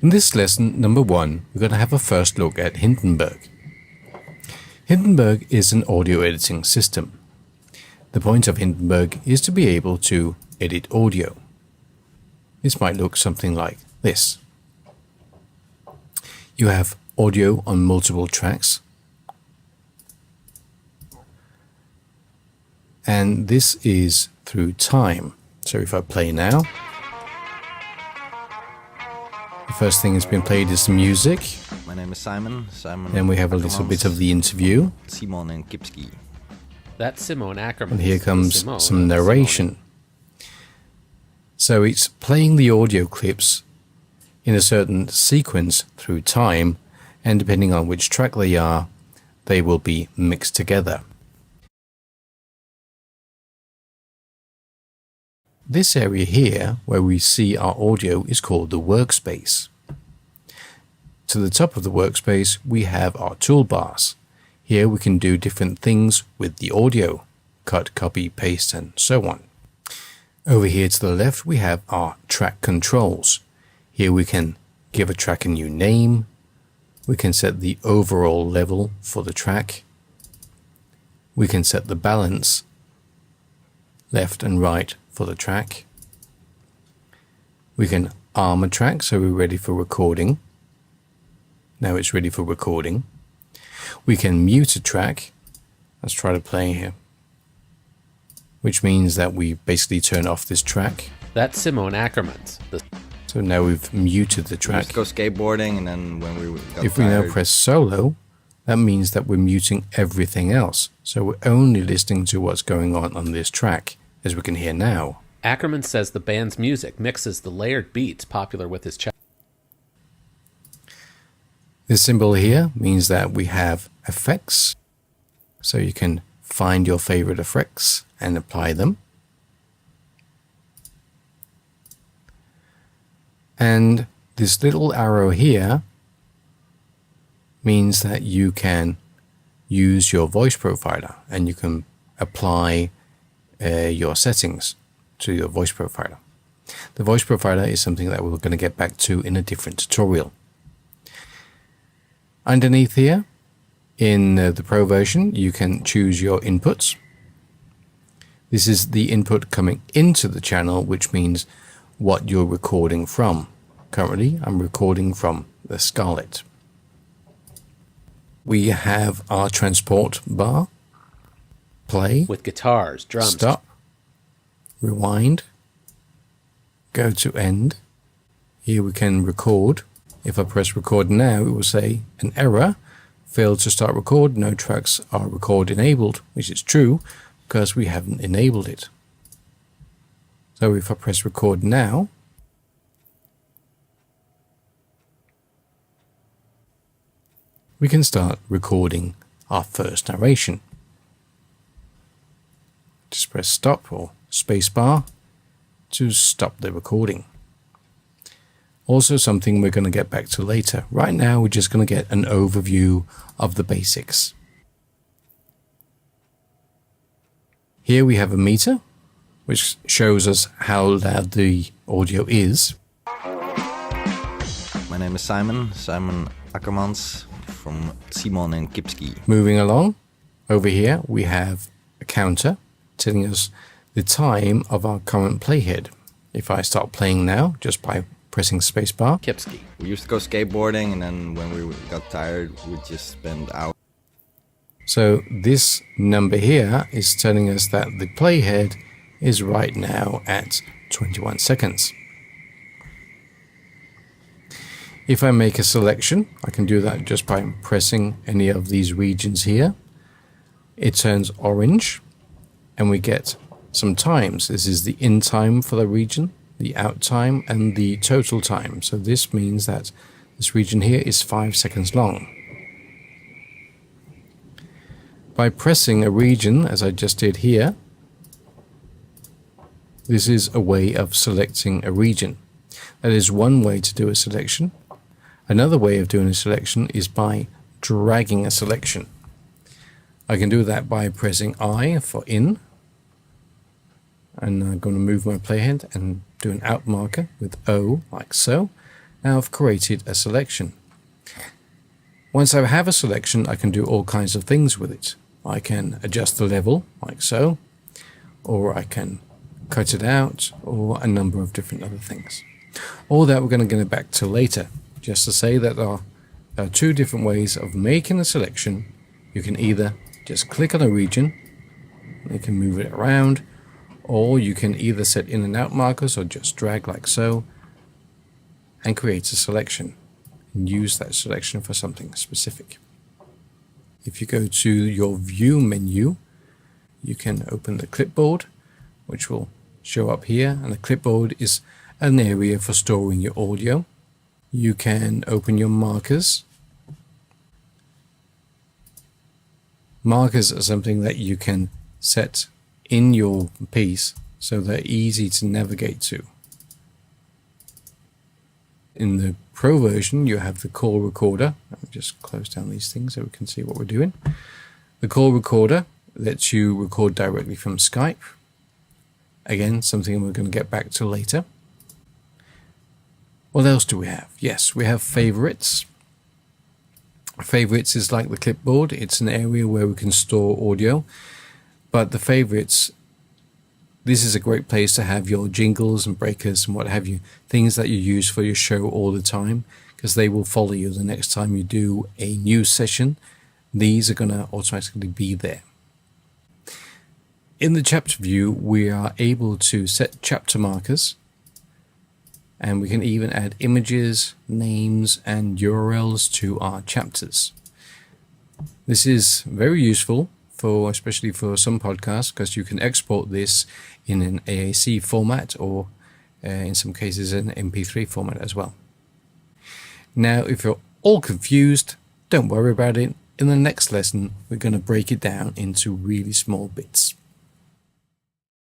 In this lesson, number 1, we're going to have a first look at Hindenburg. Hindenburg is an audio editing system. The point of Hindenburg is to be able to edit audio. This might look something like this. You have audio on multiple tracks. And this is through time. So if I play now, the first thing that's been played is the music. My name is Simon. Then we have a little bit of the interview. Simon and Kipski. That's Simone Ackerman. And here comes some narration. So it's playing the audio clips in a certain sequence through time, and depending on which track they are, they will be mixed together. This area here, where we see our audio, is called the workspace. To the top of the workspace, we have our toolbars. Here we can do different things with the audio, cut, copy, paste, and so on. Over here to the left, we have our track controls. Here we can give a track a new name. We can set the overall level for the track. We can set the balance, left and right, for the track. We can arm a track so we're ready for recording. Now it's ready for recording. We can mute a track. Let's try to play here. Which means that we basically turn off this track. That's Simone Ackerman's. So now we've muted the track. We just go skateboarding, and then when we got If we now press solo, that means that we're muting everything else. So we're only listening to what's going on this track, as we can hear now. Ackerman says the band's music mixes the layered beats popular with his channel. This symbol here means that we have effects. So you can find your favorite effects and apply them. And this little arrow here means that you can use your voice profiler and you can apply your settings to your voice profiler. The voice profiler is something that we're going to get back to in a different tutorial. Underneath here, in the Pro version, you can choose your inputs. This is the input coming into the channel, which means what you're recording from. Currently, I'm recording from the Scarlett. We have our transport bar. Play. With guitars, drums. Stop. Rewind. Go to end. Here we can record. If I press record now, it will say an error. Failed to start record. No tracks are record enabled, which is true because we haven't enabled it. So if I press record now, we can start recording our first narration. Just press stop or spacebar to stop the recording. Also something we're going to get back to later. Right now we're just going to get an overview of the basics. Here we have a meter, which shows us how loud the audio is. My name is Simon Ackermans from Simon and Kipski. Moving along, over here we have a counter telling us the time of our current playhead. If I start playing now, just by pressing spacebar. Kipski. We used to go skateboarding, and then when we got tired, we'd just spend hours. So this number here is telling us that the playhead is right now at 21 seconds. If I make a selection, I can do that just by pressing any of these regions here. It turns orange and we get some times. This is the in time for the region, the out time, and the total time. So this means that this region here is 5 seconds long. By pressing a region, as I just did here, this is a way of selecting a region. That is one way to do a selection. Another way of doing a selection is by dragging a selection. I can do that by pressing I for in, and I'm going to move my playhead and do an out marker with O like so, Now I've created a selection. Once I have a selection, I can do all kinds of things with it. I can adjust the level, like so, or I can cut it out, or a number of different other things. All that we're going to get back to later, just to say that there are two different ways of making a selection. You can either just click on a region, you can move it around, or you can either set in and out markers or just drag like so and create a selection and use that selection for something specific. If you go to your view menu, you can open the clipboard, which will show up here, and the clipboard is an area for storing your audio. You can open your markers. Markers are something that you can set in your piece so they're easy to navigate to. In the Pro version, you have the call recorder. Let me just close down these things so we can see what we're doing. The call recorder lets you record directly from Skype. Again, something we're going to get back to later. What else do we have? Yes, we have favorites. Favorites is like the clipboard. It's an area where we can store audio. But the favorites, this is a great place to have your jingles and breakers and what have you, things that you use for your show all the time, because they will follow you the next time you do a new session. These are going to automatically be there. In the chapter view, we are able to set chapter markers, and we can even add images, names, and URLs to our chapters. This is very useful especially for some podcasts, because you can export this in an AAC format or in some cases an MP3 format as well. Now, if you're all confused, don't worry about it. In the next lesson, we're going to break it down into really small bits.